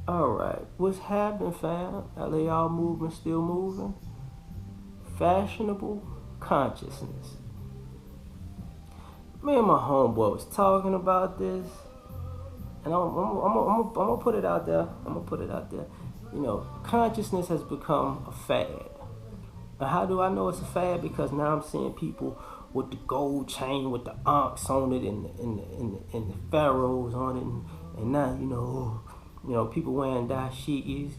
Alright, what's happening, fam? L.A.R movement still moving? Fashionable consciousness. Me and my homeboy was talking about this, and I'm gonna put it out there. I'm gonna put it out there. You know, consciousness has become a fad. And how do I know it's a fad? Because now I'm seeing people with the gold chain with the ankhs on it and the pharaohs on it, and now people wearing dashikis.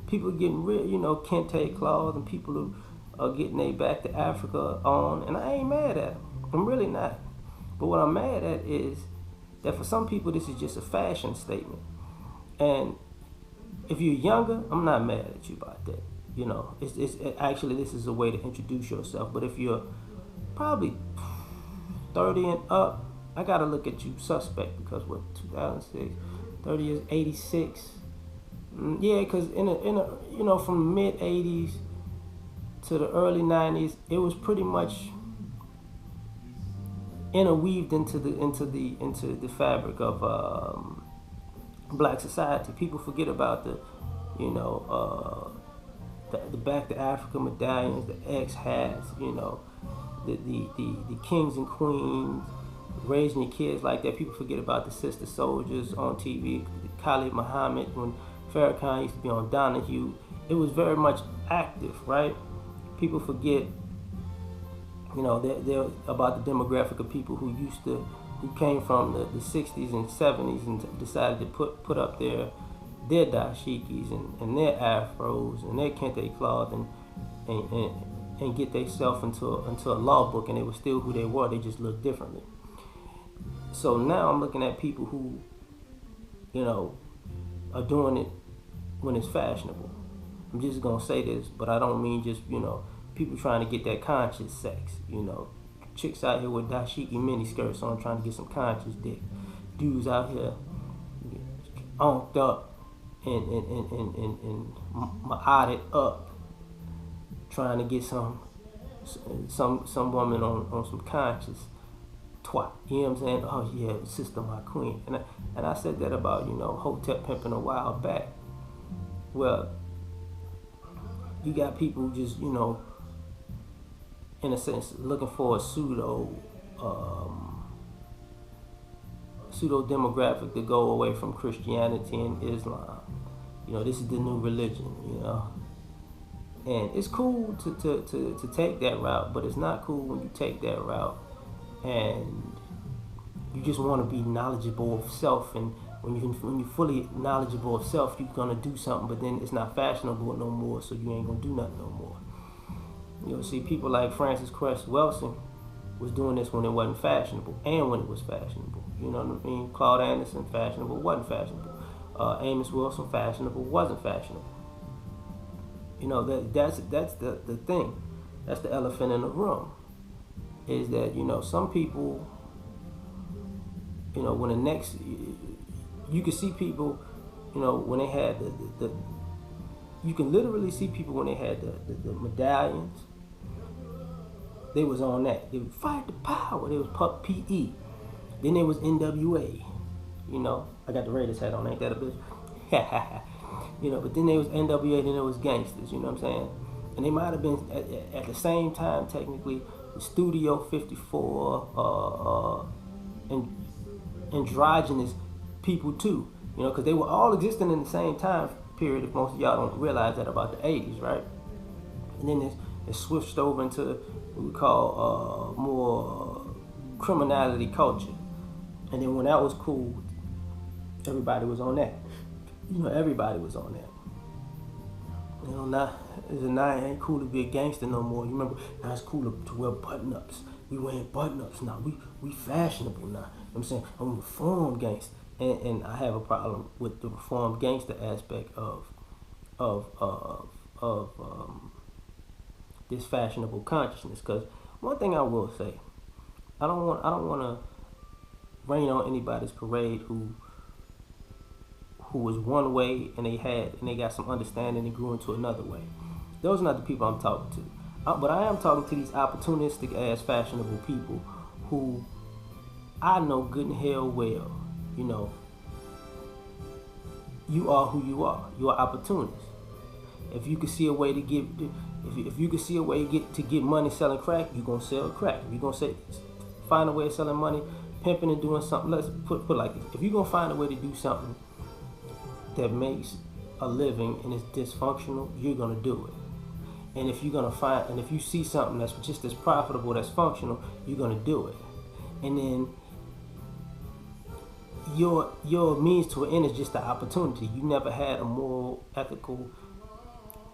People getting real, kente cloths, and people who are getting their back to Africa on, and I ain't mad at them. I'm really not. But what I'm mad at is that for some people this is just a fashion statement. And if you're younger, I'm not mad at you about that. It's actually, this is a way to introduce yourself. But if you're probably 30 and up, I gotta look at you suspect, because what, 2006, 30 is 86. Yeah, because from the mid 80s to the early 90s, it was pretty much interweaved into the fabric of black society. People forget about the back to Africa medallions, the X hats, the kings and queens, raising your kids like that. People forget about the sister soldiers on TV, Khalid Muhammad, when Farrakhan used to be on Donahue. It was very much active, right? People forget, they're about the demographic of people who came from the 60s and 70s and decided to put up their dashikis and their afros and their kente cloth and get themselves into a law book, and they were still who they were. They just looked differently. So now I'm looking at people who, are doing it when it's fashionable. I'm just gonna say this, but I don't mean just people trying to get that conscious sex. Chicks out here with dashiki mini skirts on trying to get some conscious dick. Dudes out here onked up and ma'ated up, trying to get some woman on some conscious twat. You know what I'm saying? Oh yeah, sister, my queen. And I said that about Hotep pimping a while back. Well, you got people just in a sense looking for a pseudo demographic to go away from Christianity and Islam. This is the new religion. And it's cool to take that route, but it's not cool when you take that route and you just want to be knowledgeable of self. And when you're fully knowledgeable of self, you're gonna do something, but then it's not fashionable no more, so you ain't gonna do nothing no more. See, people like Francis Cress Welsing was doing this when it wasn't fashionable and when it was fashionable. You know what I mean? Claude Anderson, fashionable, wasn't fashionable. Amos Wilson, fashionable, wasn't fashionable. That's the thing. That's the elephant in the room. Is that some people, when the next, you can see people, when they had the you can literally see people when they had the medallions. They was on that. They would fight the power. They was PE. Then there was NWA. I got the Raiders hat on. Ain't that a bitch? But then there was NWA. Then there was gangsters. You know what I'm saying? And they might have been at the same time technically the Studio 54 and androgynous people too. Because they were all existing in the same time period. If most of y'all don't realize that about the 80s, right? And then it switched over into what we call more criminality culture. And then when that was cool, everybody was on that. Everybody was on that. Now it ain't cool to be a gangster no more. You remember, now it's cool to wear button-ups. We wearing button-ups now. We fashionable now. You know what I'm saying? I'm a reformed gangster. And I have a problem with the reformed gangster aspect of this fashionable consciousness. Because one thing I will say, I don't want to rain on anybody's parade who was one way and they got some understanding and grew into another way. Those are not the people I'm talking to. But I am talking to these opportunistic ass fashionable people who I know good and hell well, you are who you are. You are opportunist. If you can see a way to get, if you can see a way to get money selling crack, you're gonna sell crack. If you're gonna find a way of selling money, pimping and doing something. Let's put it like this: if you're gonna find a way to do something that makes a living and is dysfunctional, you're gonna do it. And if if you see something that's just as profitable, that's functional, you're gonna do it. And then your means to an end is just the opportunity. You never had a moral, ethical.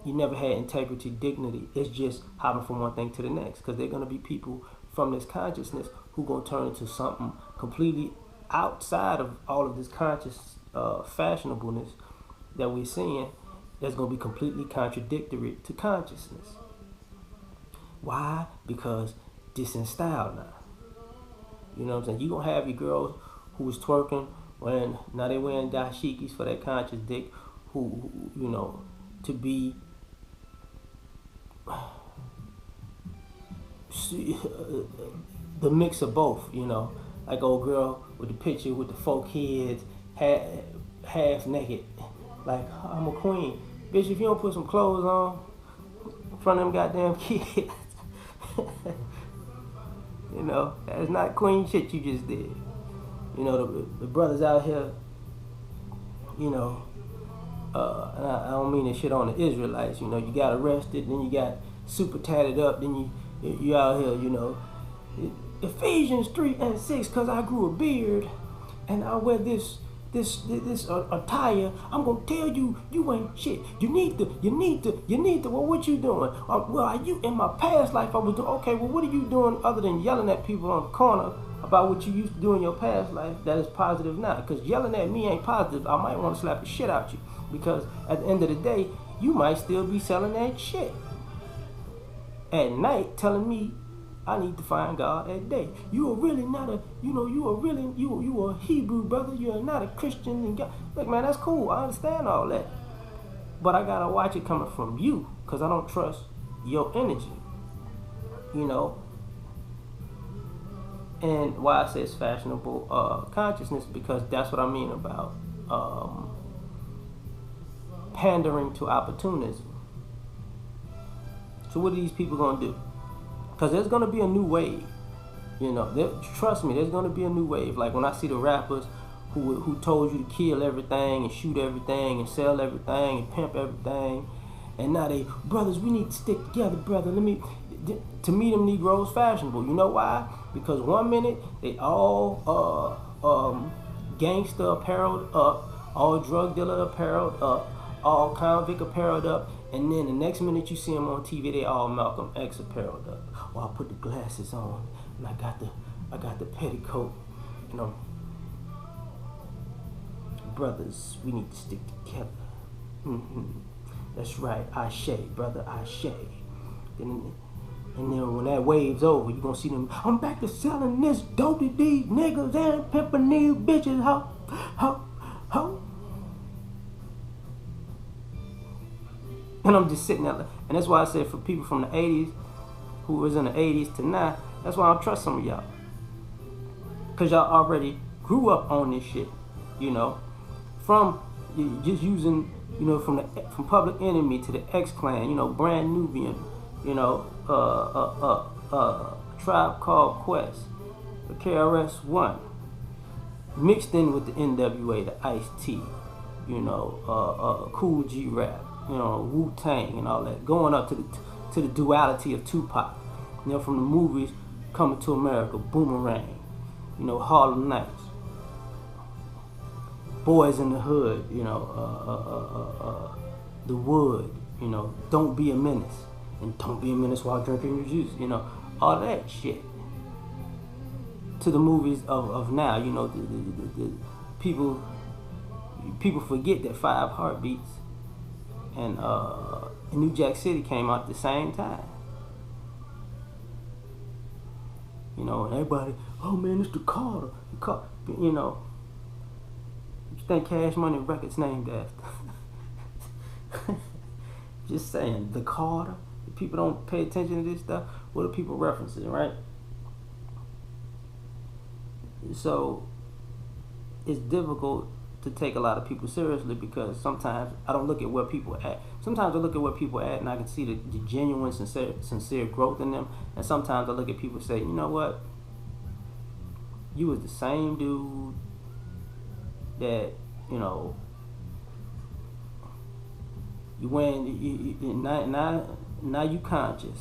You never had integrity, dignity. It's just hopping from one thing to the next. Because they're gonna be people from this consciousness who gonna turn into something completely outside of all of this conscious fashionableness that we're seeing. That's gonna be completely contradictory to consciousness. Why? Because this in style now. You know what I'm saying? You gonna have your girls who was twerking when now they wearing dashikis for that conscious dick, who you know, to be the mix of both, you know, like old girl with the picture with the 4 kids, half naked, like I'm a queen, bitch. If you don't put some clothes on in front of them goddamn kids, you know, that's not queen shit you just did. You know, the brothers out here, you know, and I don't mean this shit on the Israelites. You know, you got arrested, then you got super tatted up, then you out here, you know, Ephesians 3:6, cause I grew a beard and I wear this attire. I'm gonna tell you, you ain't shit. You need to. Well, what you doing? Well, you in my past life I was doing. Okay, well, what are you doing other than yelling at people on the corner about what you used to do in your past life that is positive now? Because yelling at me ain't positive. I might want to slap the shit out you, because at the end of the day, you might still be selling that shit at night, telling me I need to find God at day. You are really not a, you know, you are a Hebrew brother. You are not a Christian. And God, look, man, that's cool. I understand all that, but I gotta watch it coming from you, because I don't trust your energy. You know. And why I say it's fashionable consciousness, because that's what I mean about pandering to opportunism. So what are these people gonna do? Because there's gonna be a new wave. You know, trust me, there's gonna be a new wave. Like when I see the rappers who told you to kill everything and shoot everything and sell everything and pimp everything, and now they, brothers, we need to stick together, brother. To me, them Negroes fashionable. You know why? Because one minute they all gangster appareled up, all drug dealer appareled up, all convict appareled up, and then the next minute you see them on TV, they all Malcolm X appareled up. Well, I put the glasses on and I got the petticoat. You know, brothers, we need to stick together. That's right, Ashe, brother, Ashe. And then when that wave's over, you're gonna see them, I'm back to selling this dope to these niggas and pimping these bitches, ho. And I'm just sitting there, and that's why I said for people from the 80s, who was in the 80s to now, that's why I don't trust some of y'all. Because y'all already grew up on this shit, you know, from just using, you know, from Public Enemy to the X-Clan, you know, Brand Nubian, you know, Tribe Called Quest, the KRS-One, mixed in with the NWA, the Ice-T, you know, Cool G Rap, you know, Wu-Tang and all that, going up to the duality of Tupac, you know, from the movies Coming to America, Boomerang, you know, Harlem Nights, Boys in the Hood, you know, The Wood, you know, Don't Be a Menace, and Don't Be a Menace while drinking your juice, you know, all that shit. To the movies of now, you know, the people forget that 5 Heartbeats and New Jack City came out at the same time. You know, and everybody, oh man, it's the Carter. You know, what you think Cash Money Records named after? Just saying, the Carter. If people don't pay attention to this stuff, what are people referencing, right? So it's difficult to take a lot of people seriously, because sometimes I don't look at where people at. Sometimes I look at where people at and I can see the genuine, sincere growth in them. And sometimes I look at people and say, you know what? You was the same dude that, you know, you went, now you conscious.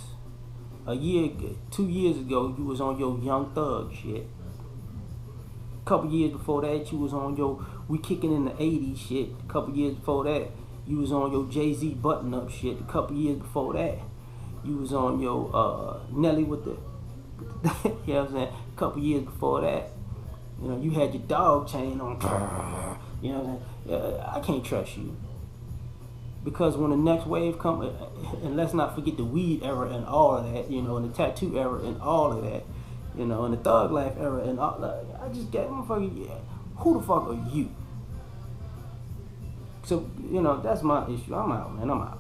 2 years ago, you was on your Young Thug shit. A couple years before that, you was on your We Kicking in the 80s shit. A couple years before that, you was on your Jay-Z Button Up shit. A couple years before that, you was on your Nelly with the you know what I'm saying? A couple years before that, you know, you had your dog chain on. You know what I'm saying? I can't trust you. Because when the next wave comes, and let's not forget the weed era and all of that, you know, and the tattoo era and all of that, you know, and the thug life era and all that, I just get motherfucker, yeah, who the fuck are you? So, you know, that's my issue. I'm out, man. I'm out.